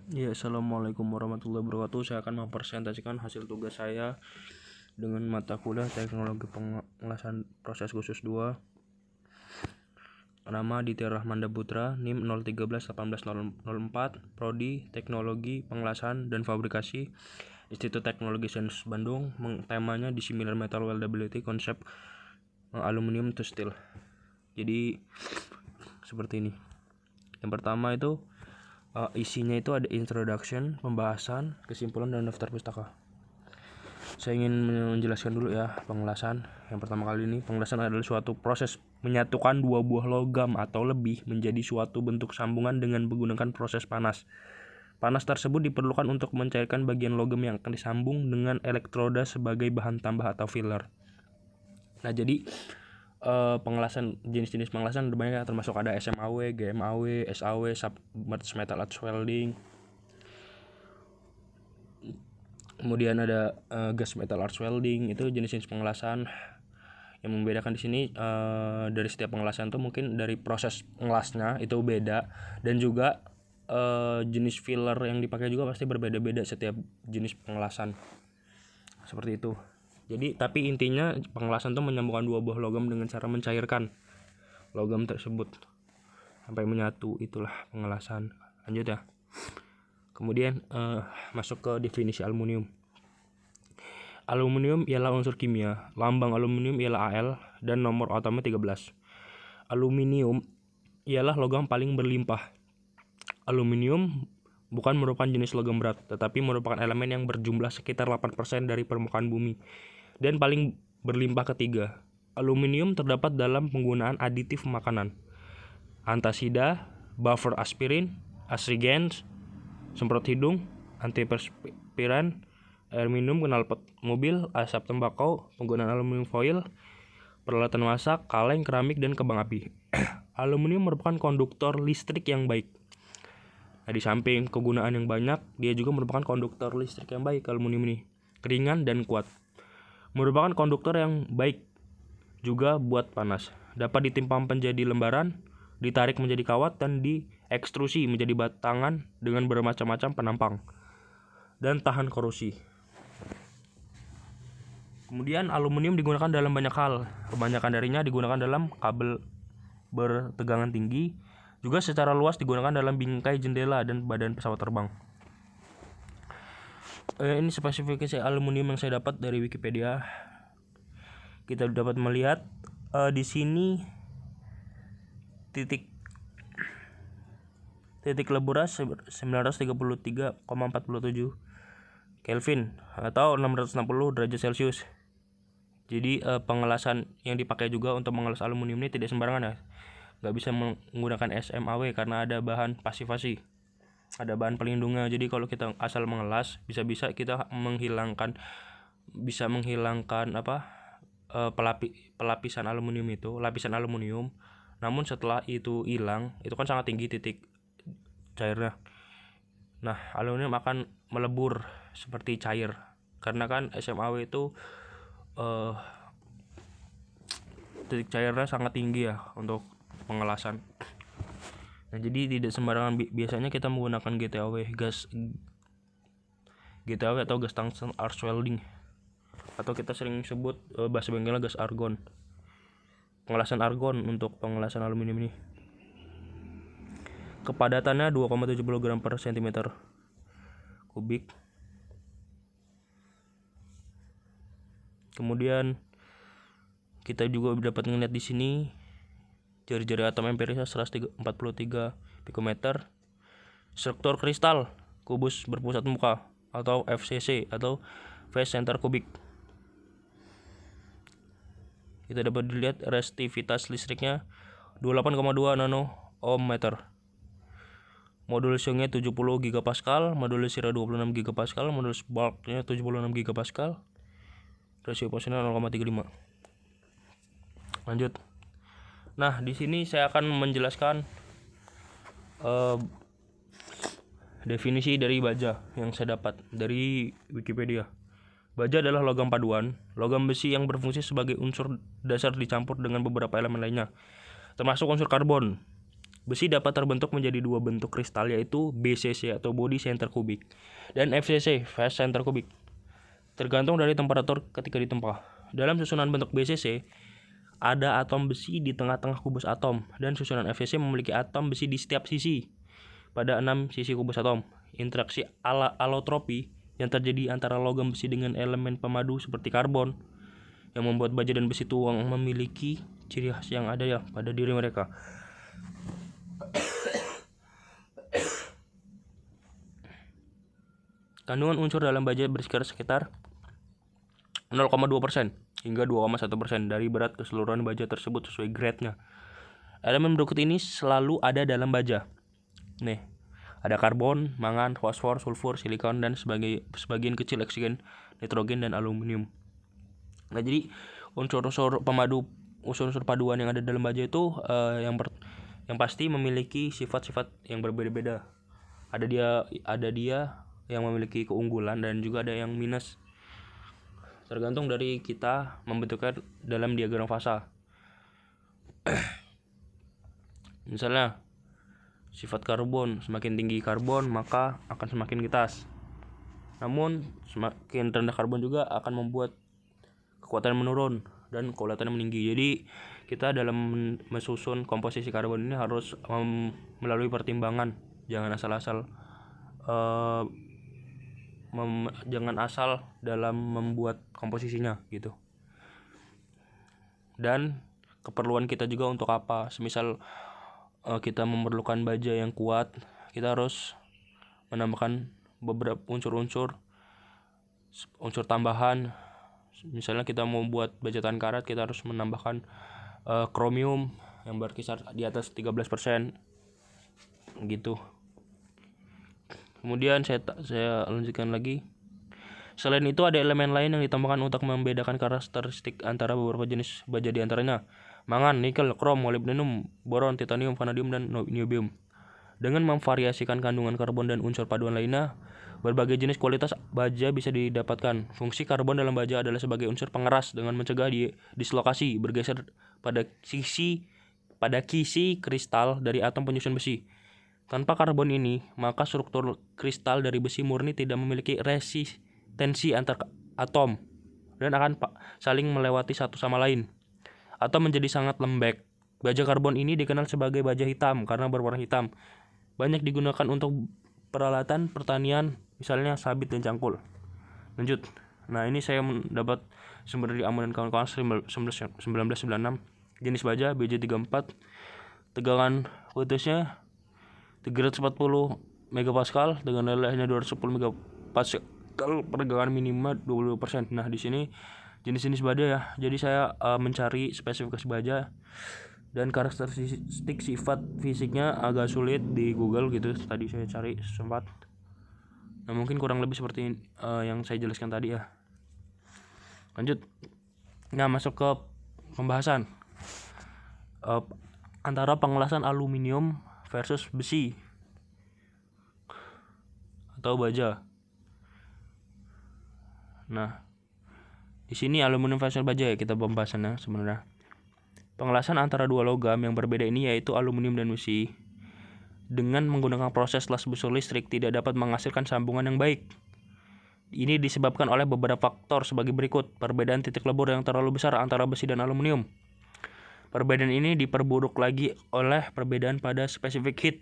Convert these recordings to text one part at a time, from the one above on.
Ya, Assalamualaikum warahmatullahi wabarakatuh. Saya akan mempresentasikan hasil tugas saya dengan mata kuliah Teknologi Pengelasan Proses Khusus 2. Nama Ditya Rahmanda Putra, NIM 0131804, Prodi Teknologi Pengelasan dan Fabrikasi, Institut Teknologi Sains Bandung. Temanya Dissimilar Metal Weldability, konsep aluminium to steel. Jadi seperti ini. Yang pertama itu isinya itu ada introduction, pembahasan, kesimpulan, dan daftar pustaka. Saya ingin menjelaskan dulu ya pengelasan. Yang pertama kali ini, pengelasan adalah suatu proses menyatukan dua buah logam atau lebih menjadi suatu bentuk sambungan dengan menggunakan proses panas. Panas tersebut diperlukan untuk mencairkan bagian logam yang akan disambung dengan elektroda sebagai bahan tambah atau filler. Nah, jadi pengelasan, jenis-jenis pengelasan ada banyak, termasuk ada SMAW, GMAW, SAW, Submerged Metal Arc Welding. Kemudian ada gas metal arc welding. Itu jenis-jenis pengelasan. Yang membedakan di sini dari setiap pengelasan itu mungkin dari proses ngelasnya itu beda, dan juga jenis filler yang dipakai juga pasti berbeda-beda setiap jenis pengelasan. Seperti itu. Jadi tapi intinya pengelasan itu menyambungkan dua buah logam dengan cara mencairkan logam tersebut sampai menyatu. Itulah pengelasan. Lanjut ya. Kemudian masuk ke definisi aluminium. Aluminium ialah unsur kimia, lambang aluminium ialah Al, dan nomor atomnya 13. Aluminium ialah logam paling berlimpah. Aluminium bukan merupakan jenis logam berat, tetapi merupakan elemen yang berjumlah sekitar 8% dari permukaan bumi. Dan paling berlimpah ketiga, aluminium terdapat dalam penggunaan aditif makanan, antasida, buffer aspirin, asrigens, semprot hidung, antiperspiran, air minum, knalpot mobil, asap tembakau, penggunaan aluminium foil, peralatan masak, kaleng, keramik, dan kembang api. Aluminium merupakan konduktor listrik yang baik. Nah, di samping kegunaan yang banyak, dia juga merupakan konduktor listrik yang baik. Aluminium ini ringan dan kuat. Merupakan konduktor yang baik juga buat panas. Dapat ditimpang menjadi lembaran, ditarik menjadi kawat, dan diekstrusi menjadi batangan dengan bermacam-macam penampang, dan tahan korosi. Kemudian aluminium digunakan dalam banyak hal. Kebanyakan darinya digunakan dalam kabel bertegangan tinggi, juga secara luas digunakan dalam bingkai jendela dan badan pesawat terbang. Ini spesifikasi aluminium yang saya dapat dari Wikipedia. Kita dapat melihat di sini titik leburas 933,47 Kelvin atau 660 derajat Celcius. Jadi pengelasan yang dipakai juga untuk mengelas aluminium ini tidak sembarangan ya. Nggak bisa menggunakan SMAW karena ada bahan pasivasi, ada bahan pelindungnya. Jadi kalau kita asal mengelas, bisa-bisa kita menghilangkan pelapisan aluminium itu, lapisan aluminium. Namun setelah itu hilang, itu kan sangat tinggi titik cairnya. Nah, aluminium akan melebur seperti cair, karena kan SMAW itu titik cairnya sangat tinggi ya untuk pengelasan. Nah, jadi tidak sembarangan. Biasanya kita menggunakan GTAW, atau gas tungsten arc welding, atau kita sering sebut bahasa bengkelnya gas argon. Pengelasan argon untuk pengelasan aluminium ini. Kepadatannya 2,70 gram per cm kubik. Kemudian kita juga dapat melihat di sini jari-jari atom empirisnya 143 pikometer. Struktur kristal kubus berpusat muka atau FCC atau Phase Center Kubik. Kita dapat dilihat resistivitas listriknya 28,2 nano ohm meter. Modul siungnya 70 gigapascal, modul sirah 26 gigapascal, modul bulknya 76 gigapascal. Rasio posisional 0,35. Lanjut. Nah, di sini saya akan menjelaskan definisi dari baja yang saya dapat dari Wikipedia. Baja adalah logam paduan, logam besi yang berfungsi sebagai unsur dasar dicampur dengan beberapa elemen lainnya, termasuk unsur karbon. Besi dapat terbentuk menjadi dua bentuk kristal, yaitu BCC atau body center cubic dan FCC phase center cubic, tergantung dari temperatur ketika ditempa. Dalam susunan bentuk BCC ada atom besi di tengah-tengah kubus atom, dan susunan FCC memiliki atom besi di setiap sisi pada 6 sisi kubus atom. Interaksi alotropi yang terjadi antara logam besi dengan elemen pemadu seperti karbon yang membuat baja dan besi tuang memiliki ciri khas yang ada ya pada diri mereka. Kandungan unsur dalam baja berkisar sekitar 0,2% hingga 2,1% dari berat keseluruhan baja tersebut sesuai grade-nya. Elemen berikut ini selalu ada dalam baja. Nih, ada karbon, mangan, fosfor, sulfur, silikon, dan sebagian kecil oksigen, nitrogen, dan aluminium. Nah, jadi unsur-unsur paduan yang ada dalam baja itu yang pasti memiliki sifat-sifat yang berbeda-beda. Ada dia yang memiliki keunggulan dan juga ada yang minus. Tergantung dari kita membentuknya dalam diagram fasa. Misalnya, sifat karbon, semakin tinggi karbon maka akan semakin ngetas. Namun, semakin rendah karbon juga akan membuat kekuatan menurun dan kekuatannya meninggi. Jadi, kita dalam menyusun komposisi karbon ini harus melalui pertimbangan. Jangan asal-asal jangan asal dalam membuat komposisinya gitu. Dan keperluan kita juga untuk apa? Semisal kita memerlukan baja yang kuat, kita harus menambahkan beberapa unsur tambahan. Misalnya kita mau buat baja tahan karat, kita harus menambahkan kromium yang berkisar di atas 13% gitu. Kemudian saya lanjutkan lagi. Selain itu ada elemen lain yang ditambahkan untuk membedakan karakteristik antara beberapa jenis baja, di antaranya mangan, nikel, krom, molybdenum, boron, titanium, vanadium, dan niobium. Dengan memvariasikan kandungan karbon dan unsur paduan lainnya, berbagai jenis kualitas baja bisa didapatkan. Fungsi karbon dalam baja adalah sebagai unsur pengeras dengan mencegah dislokasi bergeser pada kisi kristal dari atom penyusun besi. Tanpa karbon ini, maka struktur kristal dari besi murni tidak memiliki resistensi antar atom dan akan saling melewati satu sama lain atau menjadi sangat lembek. Baja karbon ini dikenal sebagai baja hitam karena berwarna hitam. Banyak digunakan untuk peralatan pertanian, misalnya sabit dan cangkul. Lanjut. Nah, ini saya mendapat sumber dari Amon dan kawan-kawan 1996. Jenis baja BJ34. Tegangan putusnya 340 megapascal dengan lelehnya 210 megapascal, pertegangan minima 20%. Nah, di sini jenis-jenis baja ya. Jadi saya mencari spesifikasi baja dan karakteristik sifat fisiknya agak sulit di Google gitu. Tadi saya cari sempat. Nah, mungkin kurang lebih seperti yang saya jelaskan tadi ya. Lanjut. Nah, masuk ke pembahasan antara pengelasan aluminium versus besi atau baja. Nah, di sini aluminium versus baja ya kita pembahasannya sebenarnya. Pengelasan antara dua logam yang berbeda ini yaitu aluminium dan besi dengan menggunakan proses las busur listrik tidak dapat menghasilkan sambungan yang baik. Ini disebabkan oleh beberapa faktor sebagai berikut. Perbedaan titik lebur yang terlalu besar antara besi dan aluminium. Perbedaan ini diperburuk lagi oleh perbedaan pada spesifik heat,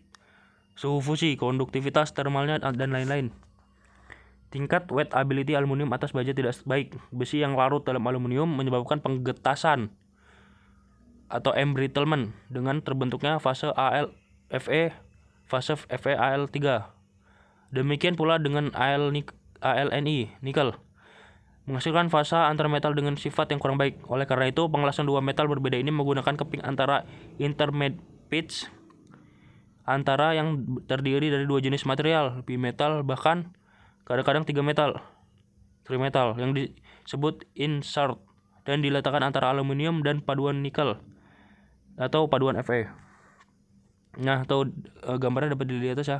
suhu fusi, konduktivitas termalnya, dan lain-lain. Tingkat wet ability aluminium atas baja tidak baik. Besi yang larut dalam aluminium menyebabkan penggetasan atau embrittlement dengan terbentuknya fase fase FeAl3. Demikian pula dengan AlNi, nikel, menghasilkan fasa antar metal dengan sifat yang kurang baik. Oleh karena itu, pengelasan dua metal berbeda ini menggunakan keping antara intermediate pitch antara yang terdiri dari dua jenis material, bimetal, bahkan kadang-kadang tiga metal, trimetal, yang disebut insert, dan diletakkan antara aluminium dan paduan nikel atau paduan Fe. Nah, atau gambarnya dapat dilihat atas ya.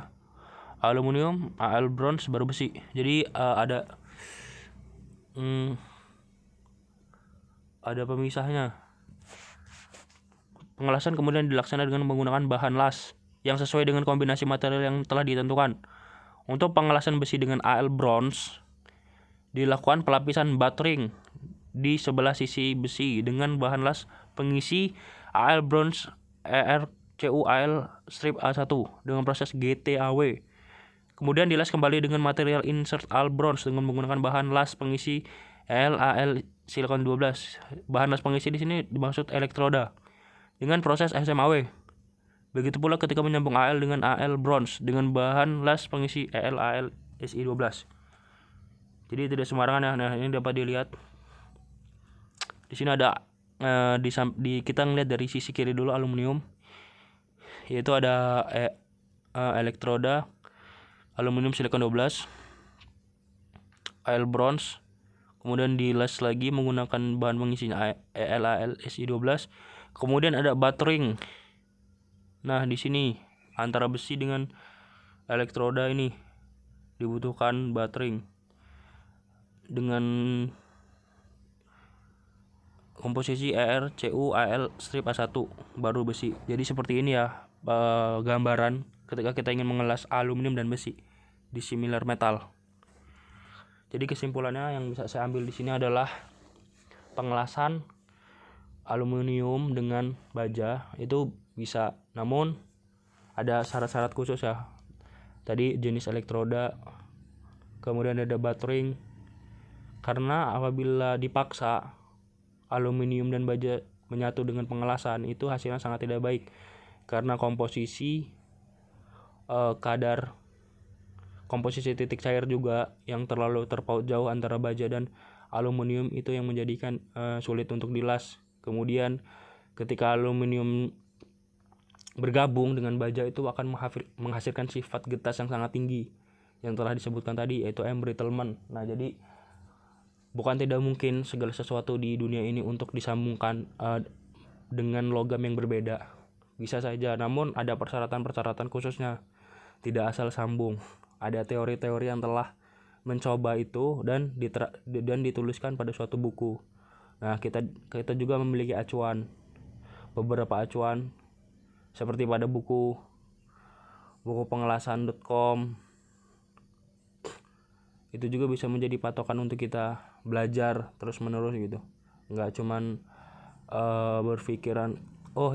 Aluminium, Al bronze, baru besi. Jadi ada pemisahnya. Pengelasan kemudian dilaksanakan dengan menggunakan bahan las yang sesuai dengan kombinasi material yang telah ditentukan. Untuk pengelasan besi dengan Al bronze dilakukan pelapisan buttering di sebelah sisi besi dengan bahan las pengisi Al bronze ERCUAL strip A1 dengan proses GTAW. Kemudian dilas kembali dengan material insert Al bronze dengan menggunakan bahan las pengisi LAL silikon 12. Bahan las pengisi di sini dimaksud elektroda dengan proses SMAW. Begitu pula ketika menyambung AL dengan AL bronze dengan bahan las pengisi ELAL SI12. Jadi tidak sembarangan ya. Nah, ini dapat dilihat. Di sini ada kita ngeliat dari sisi kiri dulu aluminium. Yaitu ada elektroda aluminium silikon 12, AL bronze. Kemudian dilas lagi menggunakan bahan pengisinya ELAL SI12. Kemudian ada buttering. Nah, di sini antara besi dengan elektroda ini dibutuhkan buttering dengan komposisi ERCUAL strip A1 baru besi. Jadi seperti ini ya gambaran ketika kita ingin mengelas aluminium dan besi di similar metal. Jadi kesimpulannya yang bisa saya ambil di sini adalah pengelasan aluminium dengan baja itu bisa, namun ada syarat-syarat khusus ya. Tadi jenis elektroda, kemudian ada buttering. Karena apabila dipaksa aluminium dan baja menyatu dengan pengelasan itu hasilnya sangat tidak baik. Karena komposisi kadar komposisi titik cair juga yang terlalu terpaut jauh antara baja dan aluminium itu yang menjadikan sulit untuk dilas. Kemudian ketika aluminium bergabung dengan baja itu akan menghasilkan sifat getas yang sangat tinggi yang telah disebutkan tadi, yaitu embrittlement. Nah, jadi bukan tidak mungkin segala sesuatu di dunia ini untuk disambungkan dengan logam yang berbeda. Bisa saja, namun ada persyaratan-persyaratan khususnya. Tidak asal sambung. Ada teori-teori yang telah mencoba itu dan dituliskan pada suatu buku. Nah, kita juga memiliki acuan. Beberapa acuan seperti pada buku pengelasan.com itu juga bisa menjadi patokan untuk kita belajar terus menerus gitu. Nggak cuman berpikiran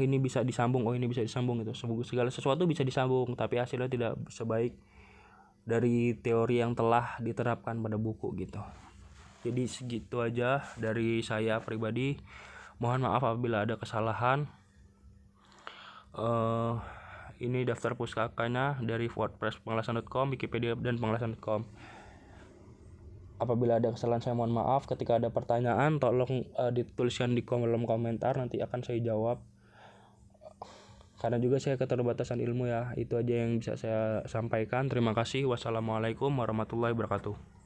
ini bisa disambung gitu. Segala sesuatu bisa disambung, tapi hasilnya tidak sebaik dari teori yang telah diterapkan pada buku gitu. Jadi segitu aja dari saya pribadi. Mohon maaf apabila ada kesalahan. Ini daftar pustakanya dari WordPress pengelasan.com, Wikipedia dan pengelasan.com. Apabila ada kesalahan saya mohon maaf. Ketika ada pertanyaan tolong dituliskan di kolom komentar, nanti akan saya jawab. Karena juga saya keterbatasan ilmu ya. Itu aja yang bisa saya sampaikan. Terima kasih. Wassalamualaikum warahmatullahi wabarakatuh.